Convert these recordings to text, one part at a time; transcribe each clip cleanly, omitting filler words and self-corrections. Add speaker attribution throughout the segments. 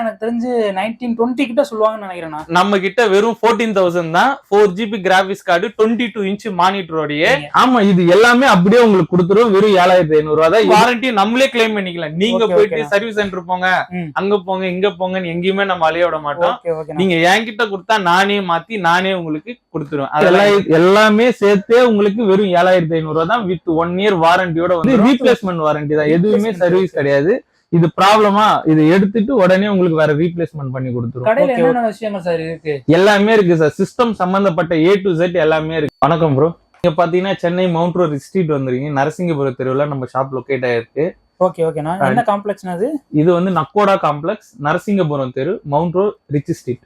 Speaker 1: எனக்கு தெரிஞ்சு 1920 கிட்ட சொல்லுவாங்கன்னு நினைக்கிறேன்.
Speaker 2: நம்ம கிட்ட வெறும் 14,000 தான் 4GB கிராபிக்ஸ் கார்டு 22 இன்ச் மானிட்டரோடய.
Speaker 3: ஆமா, இது எல்லாமே அப்படியே உங்களுக்கு கொடுத்துரும். வெறும் 7,500 ரூபாய் தான்.
Speaker 2: வாரண்டி நம்மளே கிளைம் பண்ணிக்கலாம். நீங்க போயிட்டு சர்வீஸ் சென்டர் போங்க, அங்க போங்க, இங்க போங்கன்னு எங்கேயுமே நம்ம அலைய விட மாட்டோம். நீங்க என்கிட்ட கொடுத்தா நானே மாத்தி நானே உங்களுக்கு கொடுத்துருவேன்.
Speaker 3: எல்லாமே சேர்த்தே உங்களுக்கு வெறும் 7,500 ரூபாய் தான். வித் 1 இயர் வாரண்டியோட வந்து ரீப்ளேஸ்மெண்ட் வாரண்டி தான். எதுவுமே சர்வீஸ் கிடையாது. இது ப்ராப்ளமா, இதை எடுத்துட்டு உடனே உங்களுக்கு வேற ரீப்ளேஸ்மெண்ட் பண்ணி கொடுத்துரும்.
Speaker 1: கடையில என்னென்ன விஷயங்கள் சார் இருக்கு?
Speaker 3: எல்லாமே இருக்கு சார். சிஸ்டம் சம்பந்தப்பட்ட A to Z எல்லாமே இருக்கு. வணக்கம் ப்ரோ. நீங்க பாத்தீங்கன்னா சென்னை மவுண்ட் ரோட் ஸ்ட்ரீட் வந்துருக்கீங்க. நரசிங்கபுரம் தெருவுல நம்ம ஷாப் லொகேட் ஆயிருக்கு.
Speaker 1: ஓகே ஓகேண்ணா. என்ன காம்ப்ளெக்ஸ்னா அது?
Speaker 3: இது வந்து நக்கோடா காம்ப்ளெக்ஸ், நரசிங்கபுரம் தெரு, mount road, rich street.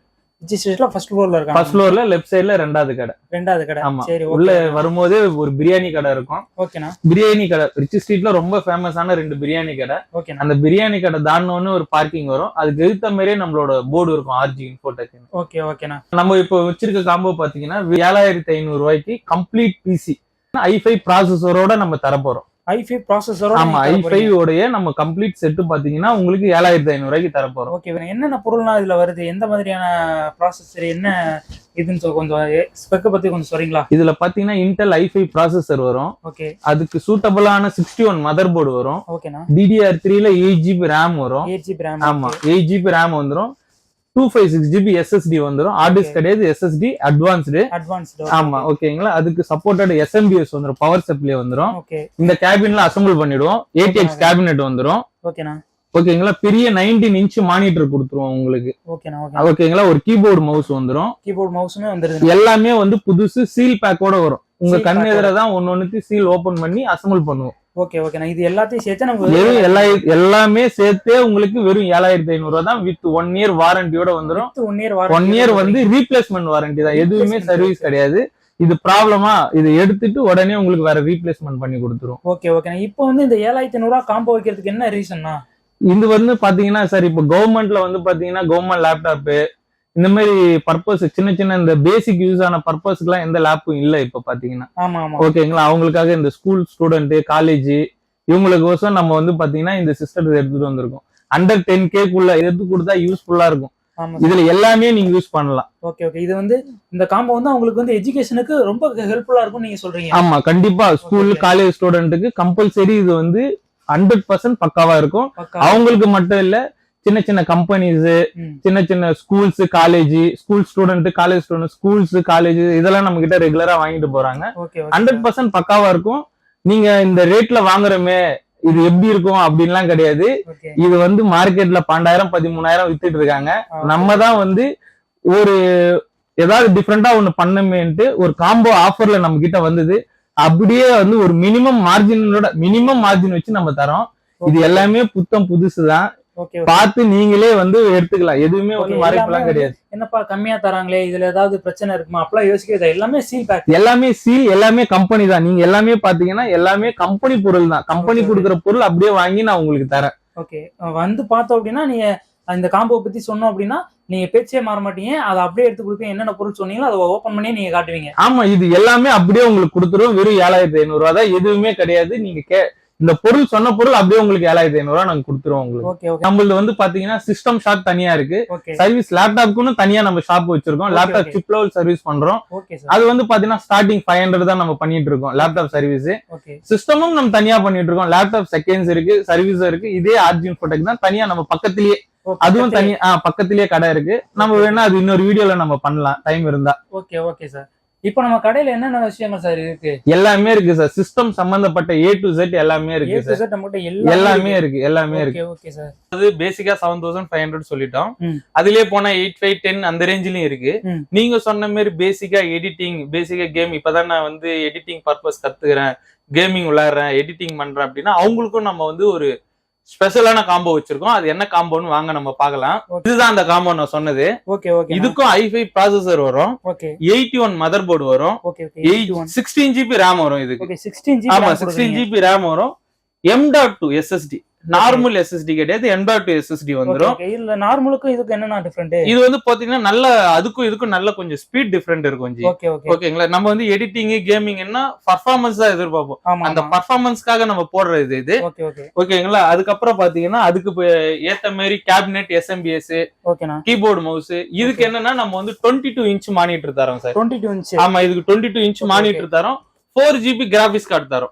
Speaker 1: First ஃப்ளோர்ல இருக்கு.
Speaker 3: ஃபர்ஸ்ட் ஃப்ளோர்ல லெஃப்ட் சைடுல ரெண்டாவது கடை. ஆமா,
Speaker 1: சரி.
Speaker 3: உள்ள வரும்போதே ஒரு பிரியாணி கடை இருக்கும்.
Speaker 1: ஓகேண்ணா.
Speaker 3: பிரியாணி கடை ரிச் ஸ்ட்ரீட்ல ரொம்ப ஃபேமஸான 2 பிரியாணி கடை.
Speaker 1: ஓகே.
Speaker 3: அந்த பிரியாணி கடை தாண்டோன்னு ஒரு பார்க்கிங் வரும். அதுக்கு எதிர்த்த மாதிரியே நம்மளோட போர்டு இருக்கும், ஆர்ஜி இன்ஃபோடெக்.
Speaker 1: ஓகே ஓகேண்ணா.
Speaker 3: நம்ம இப்போ வச்சிருக்க காம்போ பாத்தீங்கன்னா 7,500 ரூபாய்க்கு கம்ப்ளீட் பிசி i5 ப்ராசஸரோட நம்ம தரப்போறோம்.
Speaker 1: i5 ப்ராசஸரோட.
Speaker 3: ஆமா, i5 உடைய நம்ம கம்ப்ளீட் செட் பாத்தீங்கன்னா உங்களுக்கு 7,500 ரூபாய்க்கு தரப்போறோம்.
Speaker 1: ஓகே. என்னென்ன பொருள்லாம் இதுல வருது, எந்த மாதிரியான ப்ராசஸர், என்ன இதுன்னு கொஞ்சம் ஸ்பெக் பத்தி கொஞ்சம் சொல்றீங்களா?
Speaker 3: இதுல பாத்தீங்கன்னா இன்டெல் i5 ப்ராசஸர் வரும்.
Speaker 1: ஓகே.
Speaker 3: அதுக்கு சூட்டபிளான 61 மதர் போர்டு வரும்.
Speaker 1: ஓகேண்ணா.
Speaker 3: DDR3ல 8GB RAM வரும்.
Speaker 1: 8GB RAM.
Speaker 3: ஆமா, 8GB RAM வந்துரும். 256GB SSD வந்துரும். ஹார்ட் டிஸ்க் கிடையாது, SSD அட்வான்ஸ்டு. ஆமா, ஓகேங்களா. அதுக்கு சப்போர்ட்டட் SMBS வந்துரும், பவர் சப்ளை வந்துரும். இந்த கேபின்ல அசெம்பிள் பண்ணிடுவோம். ATX கேபினெட் வந்துரும்.
Speaker 1: ஓகேண்ணா.
Speaker 3: ஓகேங்களா. பெரிய 19 இன்ச் மானிட்டர் கொடுத்துருவோம் உங்களுக்கு. ஓகேங்களா. ஒரு கீபோர்டு மவுஸ் வந்துரும்.
Speaker 1: கீபோர்டு மவுஸுமே வந்துருது.
Speaker 3: எல்லாமே வந்து புதுசு சீல் பேக்கோட வரும். உங்க கண் எதிரதான் ஒன்னொன்னுக்கு சீல் ஓபன் பண்ணி அசெம்பிள் பண்ணுவோம்.
Speaker 1: ஓகே ஓகேண்ணா. இது எல்லாத்தையும் சேர்த்து நம்ம
Speaker 3: எல்லாமே சேர்த்தே உங்களுக்கு வெறும் 7,500 ரூபாய் தான். வித் 1 இயர் வாரண்டியோட வந்துரும்.
Speaker 1: 1
Speaker 3: இயர் வந்து ரீப்ளேஸ்மெண்ட் வாரண்டி தான். எதுவுமே சர்வீஸ் கிடையாது. இது ப்ராப்ளமா, இதை எடுத்துட்டு உடனே உங்களுக்கு வேற ரீப்ளேஸ்மெண்ட் பண்ணி கொடுத்துரும்.
Speaker 1: ஓகே ஓகேண்ணா. இப்போ வந்து இந்த 7,500 ரூபாய் காம்போ வைக்கிறதுக்கு என்ன ரீசன்னா?
Speaker 3: இது வந்து பாத்தீங்கன்னா சார், இப்போ கவர்மெண்ட்ல வந்து பாத்தீங்கன்னா கவர்மெண்ட் லேப்டாப் இந்த மாதிரி பர்பஸ் சின்ன இந்த பேசிக் யூஸ் ஆன பர்பஸ்க்கு எல்லாம் எந்த லேப்பும் இல்ல இப்ப பாத்தீங்கன்னா. ஓகேங்களா. அவங்களுக்காக இந்த ஸ்கூல் ஸ்டூடெண்ட், காலேஜ் இவங்களுக்கோசம் நம்ம வந்து பாத்தீங்கன்னா இந்த சிஸ்டத்தை எடுத்துட்டு வந்திருக்கோம். அண்டர் 10K எடுத்து கொடுத்தா யூஸ்ஃபுல்லா இருக்கும். இதுல எல்லாமே நீங்க யூஸ் பண்ணலாம்.
Speaker 1: Okay okay. இது வந்து இந்த காம்போ வந்து அவங்களுக்கு வந்து எஜுகேஷனுக்கு ரொம்ப ஹெல்ப்ஃபுல்லா இருக்கும் நீங்க சொல்றீங்க.
Speaker 3: ஆமா, கண்டிப்பா. ஸ்கூல் காலேஜ் ஸ்டூடெண்ட்டுக்கு கம்பல்சரி இது வந்து 100% பக்காவா இருக்கும். அவங்களுக்கு மட்டும் இல்ல, சின்ன கம்பெனிஸ், சின்ன schools, college, school student, college student, schools, college இதெல்லாம் நம்ம கிட்ட ரெகுலரா வாங்கிட்டு போறாங்க. 100% பக்காவா இருக்கும். நீங்க இந்த ரேட்ல வாங்குறமே இது எப்படி இருக்கும் அப்படின்லாம் கிடையாது. இது வந்து மார்க்கெட்ல 12,000 13,000 வித்துட்டு இருக்காங்க. நம்ம தான் வந்து ஒரு ஏதாவது டிஃப்ரெண்டா ஒண்ணு பண்ணுமேன்ட்டு ஒரு காம்போ ஆஃபர்ல நம்ம கிட்ட வந்தது. அப்படியே வந்து ஒரு மினிமம் மார்ஜின் வச்சு நம்ம தரோம். இது எல்லாமே புத்தம் புதுசுதான். பார்த்து நீங்களே வந்து எடுத்துக்கலாம். எதுவுமே வந்து மறைப்பெல்லாம் கிடையாது.
Speaker 1: என்னப்பா கம்மியா தராங்களே, இதுல ஏதாவது பிரச்சனை இருக்குமா அப்பெல்லாம் யோசிக்கிறது? எல்லாமே சீல் பேக்,
Speaker 3: எல்லாமே கம்பெனி தான். நீங்க எல்லாமே பாத்தீங்கன்னா எல்லாமே கம்பெனி பொருள் தான். கம்பெனி கொடுக்குற பொருள் அப்படியே வாங்கி நான் உங்களுக்கு தரேன்.
Speaker 1: ஓகே. வந்து பார்த்தோம் அப்படின்னா நீங்க இந்த காம்போ பத்தி சொன்னோம் அப்படின்னா நீங்க பேச்சே மாற மாட்டீங்க. அதை அப்படியே எடுத்து கொடுப்பீங்க. என்னென்ன பொருள் சொன்னீங்களோ அதை ஓபன் பண்ணி நீங்க காட்டுவீங்க.
Speaker 3: ஆமா, இது எல்லாமே அப்படியே உங்களுக்கு கொடுத்துரும். வெறும் 7,500 ரூபாய் தான். எதுவுமே கிடையாது. நீங்க இந்த பொருள் சொன்ன பொருள் அப்படியே உங்களுக்கு 7,500 ரூபாய் நாங்க கொடுத்துருவோம் உங்களுக்கு. நம்மளது வந்து பாத்தீங்கன்னா சிஸ்டம் ஷாப் தனியா இருக்கு. சர்வீஸ் லேப்டாப்க்குன்னு தனியா நம்ம ஷாப் வச்சிருக்கோம். லேப்டாப் சிப் லெவல் சர்வீஸ் பண்றோம். அது வந்து பாத்தீங்கன்னா ஸ்டார்டிங் 500 தான் நம்ம பண்ணிட்டு இருக்கோம் லேப்டாப் சர்வீஸ். சிஸ்டமும் நம்ம தனியா பண்ணிட்டு இருக்கோம். லேப்டாப் செகண்ட்ஸ் இருக்கு, சர்வீஸ் இருக்கு. இதே ஆர்ஜி இன்ஃபோடெக் தான் தனியா நம்ம பக்கத்திலேயே, அதுவும் தனியா பக்கத்திலேயே கடை இருக்கு. நம்ம வேணா அது இன்னொரு வீடியோல நம்ம பண்ணலாம் டைம் இருந்தா.
Speaker 1: Okay okay sir. இப்போ நம்ம கடையில என்னென்ன விஷயங்கள் சார் இருக்கு?
Speaker 3: எல்லாமே இருக்கு சார். சிஸ்டம் சம்பந்தப்பட்ட A to Z எல்லாமே இருக்கு சார். எல்லாமே இருக்கு.
Speaker 1: Okay sir.
Speaker 2: அது பேசிக்கா 7,500 சொல்லிட்டோம். அதுலயே போனா 8, 5, 10 அந்த ரேஞ்சிலயும் இருக்கு. நீங்க சொன்ன மாதிரி பேசிக்கா எடிட்டிங், பேசிக்கா கேம், இப்பதான் நான் வந்து எடிட்டிங் பர்பஸ் கத்துக்கிறேன், கேமிங் விளையாடுறேன், எடிட்டிங் பண்றேன் அப்படின்னா அவங்களுக்கும் நம்ம வந்து ஒரு ஸ்பெஷலான காம்போ வச்சிருக்கோம். அது என்ன காம்போன்னு வாங்க நம்ம பார்க்கலாம். இதுதான் அந்த காம்போ நான் சொன்னது. இதுக்கும் i5 ப்ராசஸர் வரும், 81 மதர் போர்டு வரும், 16GB RAM வரும். இதுக்கு 16GB RAM வரும், M.2 SSD நார்மல் எஸ்எஸ்டி கிடையாது, M.2 எஸ்எஸ்டி வந்துரும்.
Speaker 1: இல்ல நார்மலுக்கும் இதுக்கு என்னன்னா டிஃபரெண்ட்?
Speaker 2: இது வந்து பாத்தீங்கன்னா நல்ல அதுக்கும் இதுக்கும் நல்ல கொஞ்சம் ஸ்பீட் டிஃபரெண்ட் இருக்கும் ஜி. ஓகேங்களா, நம்ம வந்து எடிட்டிங் கேமிங்னா பர்ஃபார்மன்ஸ் தான் எதிர்பார்ப்போம், அந்த பர்ஃபார்மன்ஸ்க்காக நம்ம போடுறது இது. ஓகேங்களா, அதுக்கப்புறம் பாத்தீங்கன்னா அதுக்கு ஏத்த மாதிரி கேபினெட், SMBS, கீபோர்டு, மவுஸ். இதுக்கு என்னன்னா நம்ம வந்து 22 இன்ச் மானிட்டர் தரோம் சார்.
Speaker 1: 22 இன்ச்?
Speaker 2: ஆமா, இதுக்கு 22 இன்ச் மானிட்டர் தரோம், 4GB கிராபிக்ஸ் கார்டு தரோம்.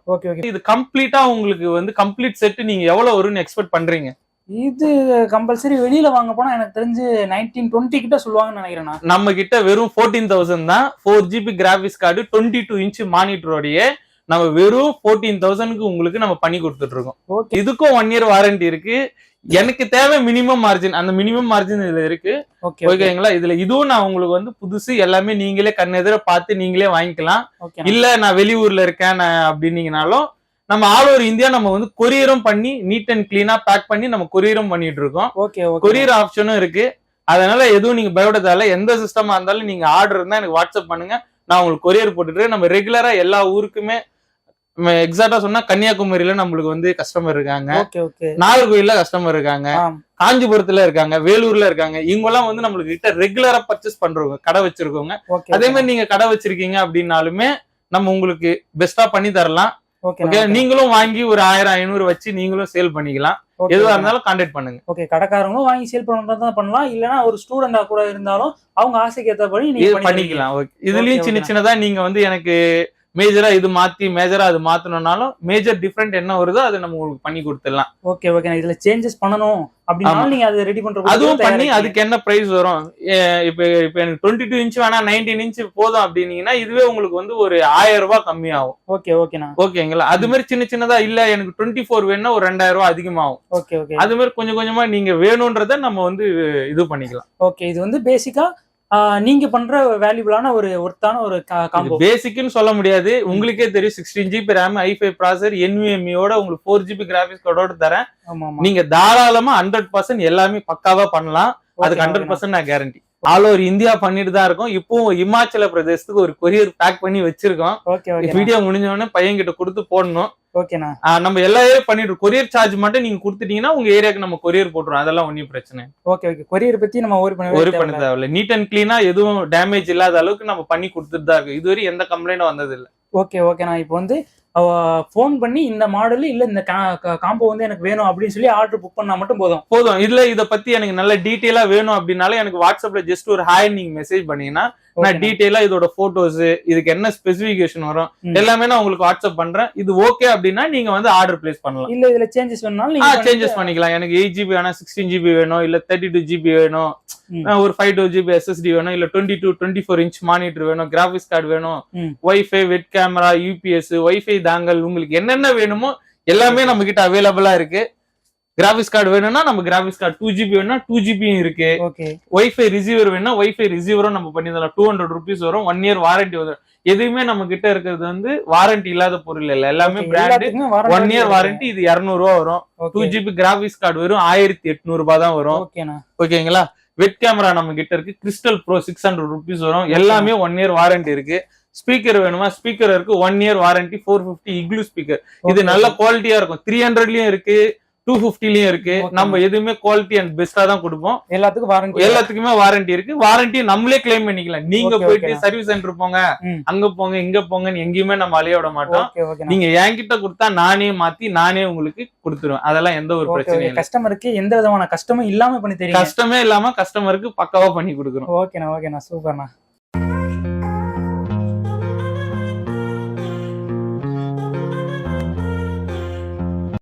Speaker 2: இது கம்ப்ளீட்டா உங்களுக்கு வந்து கம்ப்ளீட் செட் நீங்க எவ்வளவு வரும்னு எக்ஸ்பெக்ட் பண்றீங்க?
Speaker 1: இது கம்பல்சரி வெளியில வாங்க போனா எனக்கு தெரிஞ்சு 1920 கிட்ட சொல்லுவாங்கன்னு நினைக்கிறேன்.
Speaker 2: நம்ம கிட்ட வெறும் 14,000 தான். 4GB கிராபிக்ஸ் கார்டு 22 இன்ச் மானிட்டரோடய நம்ம வெறும் 14,000க்கு உங்களுக்கு நம்ம பண்ணி கொடுத்துட்டு இருக்கோம். இதுக்கும் 1 இயர் வாரண்டி இருக்கு. எனக்கு தேவை மினிமம் மார்ஜின், அந்த மினிமம் மார்ஜின் இதுல இருக்கு. ஓகேங்களா, இதுல இதுவும் நான் உங்களுக்கு வந்து புதுசு எல்லாமே நீங்களே கண்ணெதிர பார்த்து நீங்களே வாங்கிக்கலாம். இல்ல நான் வெளியூர்ல இருக்கேன் அப்படின்னீங்கனாலும் நம்ம ஆல் ஓவர் இந்தியா நம்ம வந்து கொரியரும் பண்ணி நீட் அண்ட் கிளீனா பேக் பண்ணி நம்ம கொரியரும் பண்ணிட்டு இருக்கோம். கொரியர் ஆப்ஷனும் இருக்கு. அதனால எதுவும் நீங்க பயப்பட தேவை. எந்த சிஸ்டமா இருந்தாலும் நீங்க ஆர்டர் இருந்தா எனக்கு வாட்ஸ்அப் பண்ணுங்க, நான் உங்களுக்கு கொரியர் போட்டுட்டு. நம்ம ரெகுலரா எல்லா ஊருக்குமே, எக்ஸாக்டா சொன்னா கன்னியாகுமரியில நம்மளுக்கு வந்து கஸ்டமர் இருக்காங்க, நாகர்கோயில்ல கஸ்டமர் இருக்காங்க, காஞ்சிபுரத்துல இருக்காங்க, வேலூர்ல இருக்காங்க. இவங்க எல்லாம் வந்து நம்மளுக்கு கிட்ட ரெகுலரா பர்ச்சேஸ் பண்றவங்க, கடை வச்சிருக்கோங்க. அதே மாதிரி நீங்க கடை வச்சிருக்கீங்க அப்படின்னாலுமே நம்ம உங்களுக்கு பெஸ்டா பண்ணி தரலாம். நீங்களும் வாங்கி ஒரு 1000-500 வச்சு நீங்களும் சேல் பண்ணிக்கலாம். எதுவா இருந்தாலும் கான்டாக்ட் பண்ணுங்க.
Speaker 1: ஓகே, கடைக்காரங்களும் வாங்கி சேல் பண்றதா பண்ணலாம், இல்லனா ஒரு ஸ்டூடெண்டா கூட இருந்தாலும் அவங்க ஆசைக்கு ஏத்தபடி நீங்க
Speaker 2: பண்ணிக்கலாம். ஓகே, இதுலயும் சின்ன சின்னதா நீங்க வந்து எனக்கு மேஜரா இது மாத்தி மேஜரா அது மாத்தணும்னாலும் மேஜர் டிஃபரெண்ட் என்ன வருதோ அதை நம்ம உங்களுக்கு பண்ணி கொடுத்துடலாம்.
Speaker 1: ஓகே, இதுல சேஞ்சஸ் பண்ணணும் அப்படின்னா நீங்க அதை ரெடி பண்றது
Speaker 2: அதுவும் பண்ணி அதுக்கு என்ன பிரைஸ் வரும். இப்ப எனக்கு 22 இன்ச் வேணா 19 இன்ச் போதும் அப்படின்னீங்கன்னா இதுவே உங்களுக்கு வந்து ஒரு 1000 ரூபாய் கம்மி ஆகும். ஓகேங்களா, அது மாதிரி சின்ன சின்னதா இல்ல எனக்கு 24 வேணும்னா ஒரு 2000 ரூபாய் அதிகமாகும். அது மாதிரி கொஞ்சம் கொஞ்சமா நீங்க வேணும்ன்றத நம்ம வந்து இது பண்ணிக்கலாம்.
Speaker 1: ஓகே, இது வந்து பேசிக்கா நீங்க பண்ற வேல்யூபிளான ஒரு ஒர்த்தான ஒரு காம்போ.
Speaker 2: பேசிக்னு சொல்ல முடியாது, உங்களுக்கே தெரியும். 16GB RAM, i5 processor, NVMe ஓட உங்களுக்கு 4GB கிராபிக்ஸ் கார்டோட தரேன். நீங்க தாராளமா 100% எல்லாமே பக்காவா பண்ணலாம். அதுக்கு 100% நான் கேரண்டி. ஆல் ஓவர் இந்தியா பண்ணிட்டு தான் இருக்கோம். இப்போ இமாச்சல பிரதேசத்துக்கு ஒரு கொரியர் பேக் பண்ணி வச்சிருக்கோம். வீடியோ முடிஞ்ச உடனே பையன் கிட்ட கொடுத்து போடணும். நம்ம எல்லா ஏரியா பண்ணிட்டு கொரியர் சார்ஜ் மட்டும் நீங்க கொடுத்துட்டீங்கன்னா உங்க ஏரியாக்கு நம்ம கொரியர் போட்டுருவோம். அதெல்லாம் ஒன்னும் பிரச்சனை.
Speaker 1: கொரியர் பத்தி நம்ம ஒரி
Speaker 2: பண்ண தேவையில்ல. நீட் அண்ட் கிளீனா எதுவும் டேமேஜ் இல்லாத அளவுக்கு நம்ம பண்ணி கொடுத்துட்டு தான் இருக்கு. இதுவரை எந்த கம்ப்ளைண்டும் வந்தது இல்லை.
Speaker 1: நான் இப்போ வந்து போன் பண்ணி இந்த மாடல் இல்ல இந்த காம்போ வந்து எனக்கு வேணும் அப்படின்னு சொல்லி ஆர்டர் புக் பண்ணா மட்டும் போதும்.
Speaker 2: இதுல இத பத்தி எனக்கு நல்ல டீடைலா வேணும் அப்படின்னாலும் எனக்கு வாட்ஸ்அப்ல ஜஸ்ட் ஒரு ஹாய் நீங்க மெசேஜ் பண்ணீங்கன்னா நான் டீடைலா இதோட போட்டோஸ், இதுக்கு என்ன ஸ்பெசிபிகேஷன் வரும் எல்லாமே நான் உங்களுக்கு வாட்ஸ்அப் பண்றேன். இது ஓகே அப்படின்னா நீங்க வந்து ஆர்டர் பிளேஸ் பண்ணலாம்.
Speaker 1: இல்ல இதுல சேஞ்சஸ் வேணும்னாலும்
Speaker 2: சேஞ்சஸ் பண்ணிக்கலாம். எனக்கு 8GB வேணும், 16GB வேணும், இல்ல 32GB வேணும், ஒரு 512GB SSD வேணும், இல்ல 22-24 இன்ச் மானிட்டர் வேணும், கிராபிக்ஸ் கார்டு வேணும், வைஃபை, வெட் கேமரா, UPS, வைஃபை தாங்கல், உங்களுக்கு என்னென்ன வேணுமோ எல்லாமே நம்ம கிட்ட அவைலபிளா இருக்கு. கிராபிக்ஸ் கார்டு வேணும்னா நம்ம கிராபிக்ஸ் கார்டு 2GB வேணும்னா 2GB இருக்கு. வைஃபை ரிசீவர் வேணும்னா வைஃபை ரிசீவரும் நம்ம பண்ணி தரலாம். 200 rupees வரும். 1 இயர் வாரண்டி வரும். எதுவுமே நம்ம கிட்ட இருக்கிறது வந்து வாரண்டி இல்லாத பொருள் இல்ல, எல்லாமே பிராண்ட். 1 year warranty. இது 200 ரூபா வரும். 2GB கிராபிக்ஸ் கார்டு வரும் 1800 ரூபாய் தான் வரும். ஓகேங்களா, வெட் கேமரா நம்ம கிட்ட இருக்கு. கிறிஸ்டல் ப்ரோ 600 rupees வரும். எல்லாமே 1 இயர் வாரண்டி இருக்கு. ஸ்பீக்கர் வேணுமா ஸ்பீக்கர் இருக்கு. 1 இயர் வாரண்டி. 450 igloo speaker. இது நல்ல குவாலிட்டியா இருக்கும். 300லயும் இருக்கு, 250லயும் இருக்கு. நம்ம எதுவுமே குவாலிட்டி அண்ட் பெஸ்டா தான் கொடுப்போம். எல்லாத்துக்குமே வாரண்டி இருக்கு. வாரண்டி நம்மளே கிளைம் பண்ணிக்கலாம். நீங்க போயிட்டு சர்வீஸ் சென்டர் போங்க, அங்க போங்க, இங்க போங்கன்னு எங்கேயுமே நம்ம அலைய விட மாட்டோம். நீங்க என்கிட்ட கொடுத்தா நானே மாத்தி நானே உங்களுக்கு கொடுத்துருவேன். அதெல்லாம் எந்த ஒரு பிரச்சனையும் இல்லை.
Speaker 1: கஸ்டமருக்கு எந்த விதமான கஷ்டமும் இல்லாம பண்ணி தெரியும்.
Speaker 2: கஷ்டமே இல்லாம கஸ்டமருக்கு பக்காவா பண்ணி கொடுக்குறோம்.
Speaker 1: ஓகேண்ணா, சூப்பர்ண்ணா.